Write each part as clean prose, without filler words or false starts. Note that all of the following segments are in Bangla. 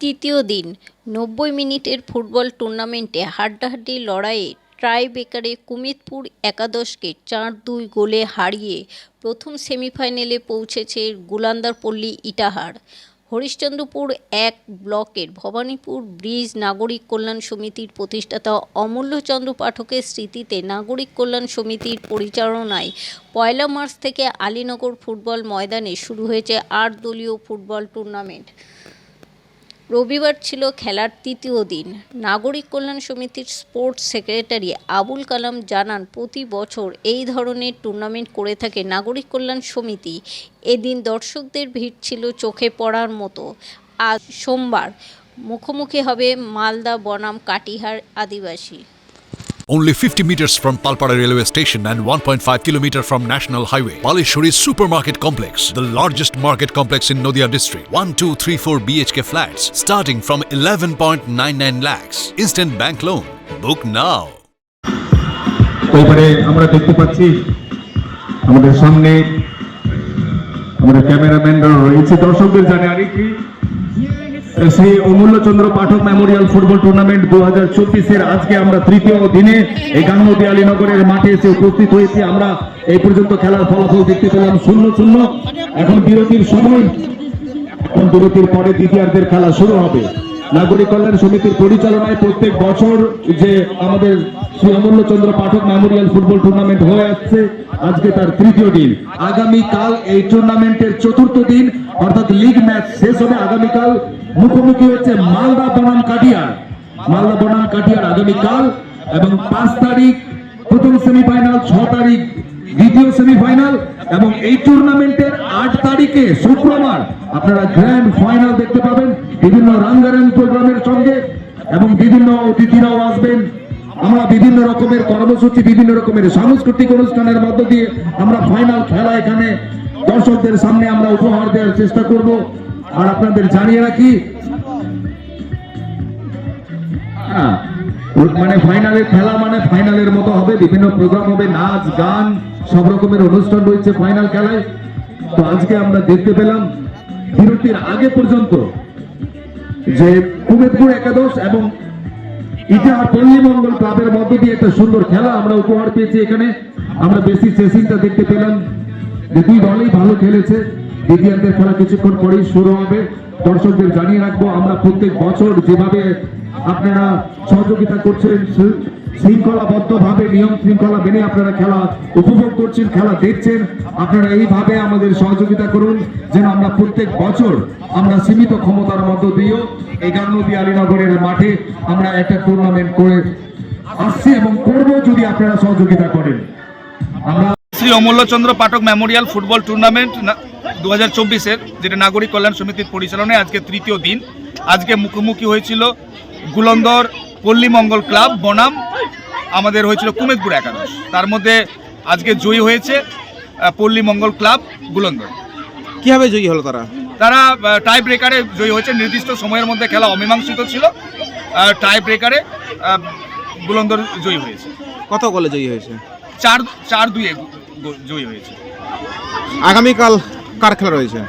তৃতীয় দিন ৯০ মিনিটের ফুটবল টুর্নামেন্টে হাড্ডাহাড্ডি লড়াইয়ে টাইব্রেকারে কুমিদপুর একাদশকে ৪-২ গোলে হারিয়ে প্রথম সেমিফাইনালে পৌঁছেছে গুলান্দারপল্লী ইটাহার। হরিশ্চন্দ্রপুর ১ ব্লকের ভবানীপুর ব্রিজ নাগরিক কল্যাণ সমিতির প্রতিষ্ঠাতা অমূল্যচন্দ্র পাঠকের স্মৃতিতে নাগরিক কল্যাণ সমিতির পরিচালনায় ১ মার্চ থেকে আলীনগর ফুটবল ময়দানে শুরু হয়েছে ৮ দলীয় ফুটবল টুর্নামেন্ট। রবিবার ছিল খেলার তৃতীয় দিন। নাগরিক কল্যাণ সমিতির স্পোর্টস সেক্রেটারি আবুল কালাম জানান, প্রতি বছর এই ধরনের টুর্নামেন্ট করে থাকে নাগরিক কল্যাণ সমিতি। এদিন দর্শকদের ভিড় ছিল চোখে পড়ার মতো। আজ সোমবার মুখোমুখি হবে মালদা বনাম কাটিহার আদিবাসী। Only 50 meters from Palpara railway station and 1.5 kilometer from National Highway. Palishuri Supermarket Complex, the largest market complex in Nadia district. 1, 2, 3, 4 BHK flats starting from 11.99 lakhs. Instant bank loan. Book now. এবারে আমরা দেখতে পাচ্ছি আমাদের সামনে আমাদের ক্যামেরাম্যানরা রয়েছে। দর্শকদের জানে আরেকটি শ্রী অমূল্যচন্দ্র পাঠক মেমোরিয়াল ফুটবল টুর্নামেন্ট 2024-এর আজকে আমরা তৃতীয় দিনে এই গাংনদী আলীনগরের মাঠে এসে উপস্থিত হয়েছি। আমরা এই পর্যন্ত খেলার ফলাফল দেখতে পেলাম 0-0। এখন বিরতির সময়, এখন বিরতির পরে দ্বিতীয়ার্ধের খেলা শুরু হবে। নাগরিক কল্যাণ সমিতির পরিচালনায় প্রত্যেক বছর যে আমাদের শ্রী অমূল্যচন্দ্র পাঠক মেমোরিয়াল ফুটবল টুর্নামেন্ট হয়ে আসছে, আজকে তার তৃতীয় দিন। আগামীকাল এই টুর্নামেন্টের চতুর্থ দিন অর্থাৎ লিগ ম্যাচ শেষ হবে। আগামীকাল মুখোমুখি হচ্ছে মালদা বনাম কাটিহার। মালদা বনাম কাটিহার আগামীকাল, এবং ৫ তারিখ প্রথম সেমিফাইনাল, ৬ তারিখ দ্বিতীয় সেমিফাইনাল, এবং এই টুর্নামেন্টের ৮ তারিখে শুক্রবার আপনারা গ্র্যান্ড ফাইনাল দেখতে পাবেন বিভিন্ন রাঙ্গারাং প্রোগ্রামের সঙ্গে, এবং বিভিন্ন অতিথিরাও আসবেন। আমরা বিভিন্ন রকমের কর্মসূচি, বিভিন্ন রকমের সাংস্কৃতিক অনুষ্ঠানের মধ্য দিয়ে আমরা ফাইনাল খেলা এখানে দর্শকদের সামনে আমরা উপহার দেওয়ার চেষ্টা করব। আর আপনাদের জানিয়ে রাখি, মানে ফাইনালের খেলা মানে ফাইনালের মতো হবে, বিভিন্ন প্রোগ্রাম হবে, নাচ গান সব রকমের অনুষ্ঠান রয়েছে ফাইনাল খেলায়। তো আজকে আমরা দেখতে পেলাম বিরতির আগে পর্যন্ত যে কুমিদপুর একাদশ এবং ইটাহার পল্লী মঙ্গল ক্লাবের মধ্য দিয়ে একটা সুন্দর খেলা আমরা উপহার পেয়েছি। এখানে আমরা বেশি চেসিংটা দেখতে পেলাম যে দুই দলই ভালো খেলেছে। দ্বিতীয়ার্ধের খেলা কিছুক্ষণ পরেই শুরু হবে। দর্শকদের জানিয়ে রাখবো, আমরা প্রত্যেক বছর যেভাবে আপনারা সহযোগিতা করছেন, শৃঙ্খলাবদ্ধ ভাবে নিয়ম শৃঙ্খলা মেনে আপনারা খেলা উপভোগ করছেন, খেলা দেখছেন, আপনারা এইভাবে আমাদের সহযোগিতা করুন যেন আমরা প্রত্যেক বছর আমরা সীমিত ক্ষমতার মধ্য দিয়েও এই গাংনদী আলীনগরের মাঠে আমরা একটা টুর্নামেন্ট করে আসছি এবং করব যদি আপনারা সহযোগিতা করেন। আমরা শ্রী অমূল্যচন্দ্র পাঠক মেমোরিয়াল ফুটবল টুর্নামেন্ট 2024-এর যেটা নাগরিক কল্যাণ সমিতির পরিচালনায় আজকে তৃতীয় দিন। আজকে মুখোমুখি হয়েছিল গুলন্দর পল্লী মঙ্গল ক্লাব বনাম আমাদের হয়েছিল কুমিদপুর একাদশ। তার মধ্যে আজকে জয়ী হয়েছে পল্লী মঙ্গল ক্লাব গুলন্দর। কিভাবে জয়ী হলো তারা? তারা টাই ব্রেকারে জয়ী হয়েছে। নির্দিষ্ট সময়ের মধ্যে খেলা অমীমাংসিত ছিল, টাই ব্রেকারে গুলন্দর জয়ী হয়েছে। কত গোলে জয়ী হয়েছে? 4-2 জয়ী হয়েছে। আগামীকাল কার খেলা রয়েছে?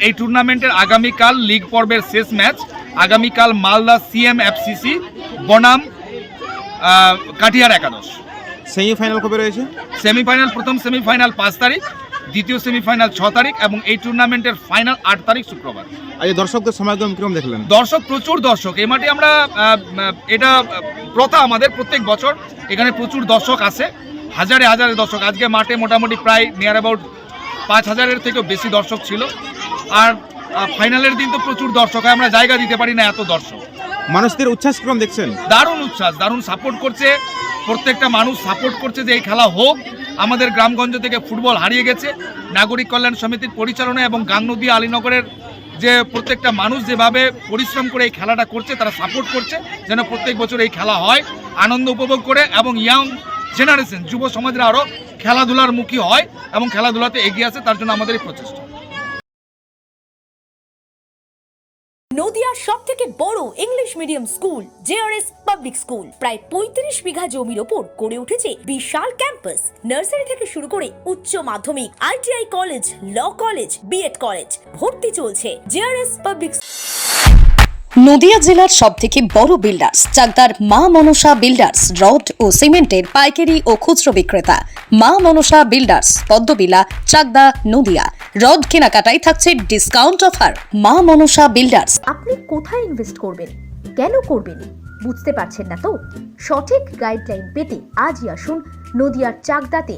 এই টুর্নামেন্টের আগামীকাল লিগ পর্বের শেষ ম্যাচ। আগামীকাল মালদা CMFCC বনাম কাটিহার একাদশ। সেমিফাইনাল কবে রয়েছে? সেমিফাইনাল, প্রথম সেমিফাইনাল ৫ তারিখ, দ্বিতীয় সেমিফাইনাল ৬ তারিখ, এবং এই টুর্নামেন্টের ফাইনাল ৮ তারিখ শুক্রবার। আজ দর্শকদের সমাগম কিরকম দেখলেন? দর্শক, প্রচুর দর্শক। এই মাঠে আমরা এটা প্রথা আমাদের, প্রত্যেক বছর এখানে প্রচুর দর্শক আসে, হাজারে হাজারে দর্শক। আজকে মাঠে মোটামুটি প্রায় নিয়ার অ্যাবাউট ৫,০০০-এর থেকেও বেশি দর্শক ছিল। আর ফাইনালের দিন তো প্রচুর দর্শক হয়, আমরা জায়গা দিতে পারি না এত দর্শক। মানুষদের উচ্ছ্বাস কিরকম দেখছেন? দারুণ উচ্ছ্বাস, দারুণ সাপোর্ট করছে। প্রত্যেকটা মানুষ সাপোর্ট করছে যে এই খেলা হোক। আমাদের গ্রামগঞ্জ থেকে ফুটবল হারিয়ে গেছে। নাগরিক কল্যাণ সমিতির পরিচালনা এবং গাংনদী আলীনগরের যে প্রত্যেকটা মানুষ যেভাবে পরিশ্রম করে এই খেলাটা করছে, তারা সাপোর্ট করছে যেন প্রত্যেক বছর এই খেলা হয়, আনন্দ উপভোগ করে, এবং ইয়াং জেনারেশন যুব সমাজরা আরও খেলাধুলার মুখী হয় এবং খেলাধুলাতে এগিয়ে আসে, তার জন্য আমাদের এই প্রচেষ্টা। নদিয়ার সবথেকে বড় English medium school JRS public school প্রায় ৩৫ বিঘা জমির ওপর গড়ে উঠেছে বিশাল ক্যাম্পাস। নার্সারি থেকে শুরু করে উচ্চ মাধ্যমিক, ITI college, law college, BEd college, ভর্তি চলছে। জেআরএস পাবলিক নদিয়া জেলার সবথেকে বড় বিল্ডার্স চাকদার মা মনসা বিল্ডার্স রড ও সিমেন্টের পাইকারি ও খুচরো বিক্রেতা। মা মনসা বিল্ডার্স পদ্মবিলা, চাকদা, নদিয়া। রড কেনাকাটায় থাকছে ডিসকাউন্ট অফার। মা মনসা বিল্ডার্স। আপনি কোথায় ইনভেস্ট করবেন, কেন করবেন, বুঝতে পারছেন না তো? সঠিক গাইডলাইন পেতে আজই আসুন নদিয়ার চাকদাতে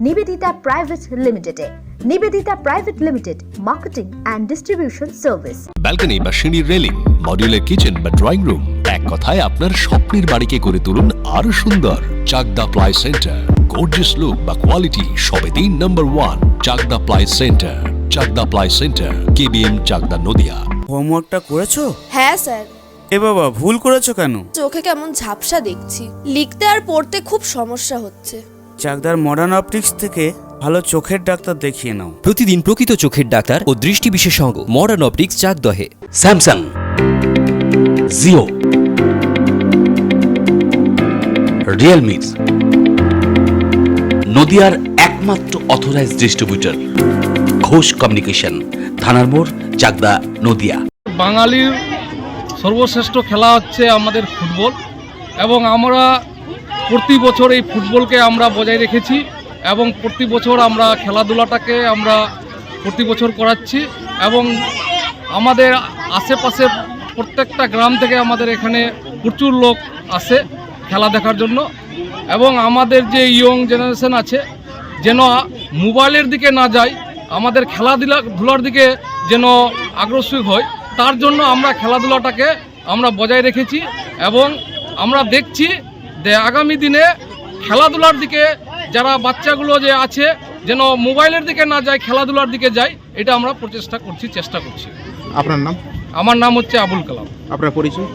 নিবেদিতা প্রাইভেট লিমিটেডে। Nivedita private limited, marketing and distribution service. Balcony বা সিঁড়ির রেলিং, মডিউলার কিচেন বা ড্রয়িং রুম, এক কথায় আপনার স্বপ্নের বাড়িকে করে তুলুন আরো সুন্দর। Chakdah ply centre, gorgeous look বা কোয়ালিটি সবে 3 number 1 Chakdah ply centre. Chakdah ply centre, KBM, Chakdah, Nadia. হোমওয়ার্কটা করেছো? হ্যাঁ স্যার। এ বাবা, ভুল করেছো কেন? চোখে কেমন ঝাপসা দেখছি, লিখতে আর পড়তে খুব সমস্যা হচ্ছে। চাকদার মডার্ন অপটিক্স থেকে ভালো চোখের ডাক্তার দেখিয়ে নাও। প্রতিদিন প্রকৃত চোখের ডাক্তার ও দৃষ্টি বিশেষজ্ঞ মডার্ন অপটিক্স, চাকদহে। স্যামসাং, জিও, রিয়েলমি, নদিয়ার একমাত্র অথরাইজড ডিস্ট্রিবিউটর ঘোষ কমিউনিকেশন, থানার মোড়, চাকদা, নদিয়া। বাঙালির সর্বশ্রেষ্ঠ খেলা হচ্ছে আমাদের ফুটবল, এবং আমরা প্রতি বছর এই ফুটবলকে আমরা বজায় রেখেছি এবং প্রতি বছর আমরা খেলাধুলাটাকে আমরা প্রতি বছর করাচ্ছি। এবং আমাদের আশেপাশে প্রত্যেকটা গ্রাম থেকে আমাদের এখানে প্রচুর লোক আসে খেলা দেখার জন্য। এবং আমাদের যে ইয়ং জেনারেশন আছে যেন মোবাইলের দিকে না যায়, আমাদের খেলাধুলার দিকে যেন আগ্রসী হয়, তার জন্য আমরা খেলাধুলাটাকে আমরা বজায় রেখেছি। এবং আমরা দেখছি যে আগামী দিনে খেলাধুলার দিকে যারা বাচ্চাগুলো যে আছে যেন মোবাইলের দিকে না যায়, খেলাধুলার দিকে যায়, এটা আমরা চেষ্টা করছি। আপনার নাম? আমার নাম হচ্ছে আবুল কালাম। আপনার পরিচয়?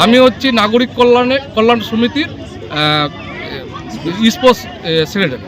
আমি হচ্ছি নাগরিক কল্যাণ সমিতির স্পোর্টস সেক্রেটারি।